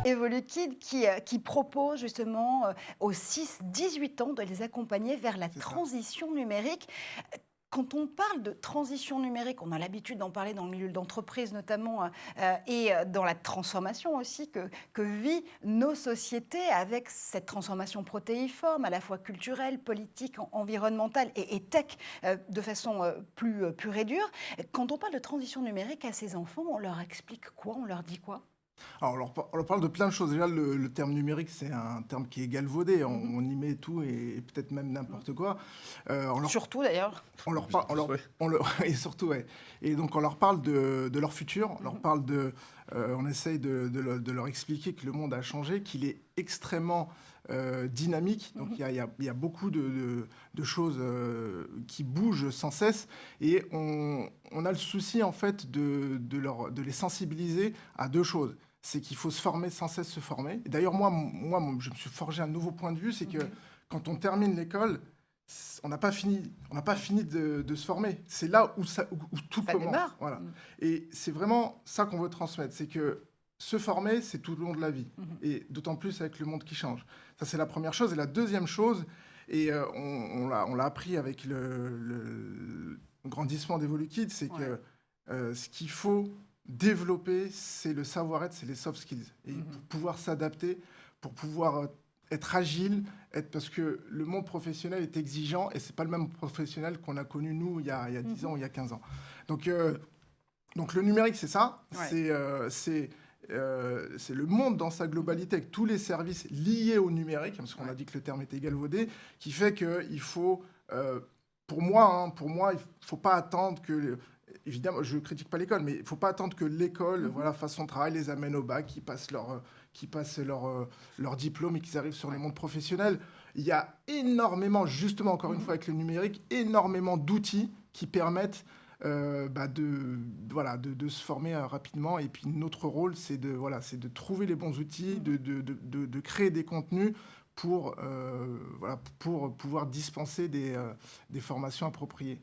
Evolukid qui propose justement, aux 6-18 ans de les accompagner vers la C'est ça. transition numérique. Quand on parle de transition numérique, on a l'habitude d'en parler dans le milieu de l'entreprise notamment, dans la transformation aussi que vit nos sociétés avec cette transformation protéiforme, à la fois culturelle, politique, environnementale et tech, de façon, plus, pure et dure. Quand on parle de transition numérique à ces enfants, on leur explique quoi? On leur dit quoi? Alors on leur parle de plein de choses. Déjà le terme numérique, c'est un terme qui est galvaudé, Mmh mh. on y met tout et peut-être même Mmh. n'importe quoi. On leur Surtout d'ailleurs. on leur Plus parle plus, ouais. on leur et surtout, ouais, et donc on leur parle de leur futur, on Mmh leur mh. parle on essaye de leur expliquer que le monde a changé, qu'il est extrêmement, dynamique. Mmh Donc mh. il y a beaucoup de choses, qui bougent sans cesse et on a le souci en fait de les sensibiliser à 2 choses. C'est qu'il faut se former, sans cesse se former. Et d'ailleurs je me suis forgé un nouveau point de vue, c'est Mmh que mh. quand on termine l'école, on n'a pas fini de se former. C'est là où tout Ça commence, démarre. voilà. Mmh. Et c'est vraiment ça qu'on veut transmettre, c'est que se former, c'est tout le long de la vie, Mmh mh. et d'autant plus avec le monde qui change. Ça, c'est la première chose. Et la deuxième chose, et on l'a appris avec le grandissement d'Evolukid, c'est Ouais. que ce qu'il faut développer, c'est le savoir-être, c'est les soft skills. Et Mmh pour mh. pouvoir s'adapter, pour pouvoir être agile, parce que le monde professionnel est exigeant et c'est pas le même professionnel qu'on a connu nous il y a Mmh 10 mh. ans, il y a 15 ans. Donc, donc le numérique, c'est ça, Ouais. c'est le monde dans sa globalité avec tous les services liés au numérique, parce qu'on Ouais. a dit que le terme était galvaudé, qui fait qu'il faut, pour moi, il faut pas attendre que, évidemment, je critique pas l'école, mais il faut pas attendre que l'école, Mmh mh. voilà, fasse son travail, les amène au bac, qu'ils passent leur diplôme et qu'ils arrivent sur le Ouais. monde professionnel. Il y a énormément, justement, encore Mmh une mh. fois avec le numérique, énormément d'outils qui permettent de se former rapidement. Et puis notre rôle, c'est de trouver les bons outils, Mmh mh. de créer des contenus pour pouvoir dispenser des formations appropriées.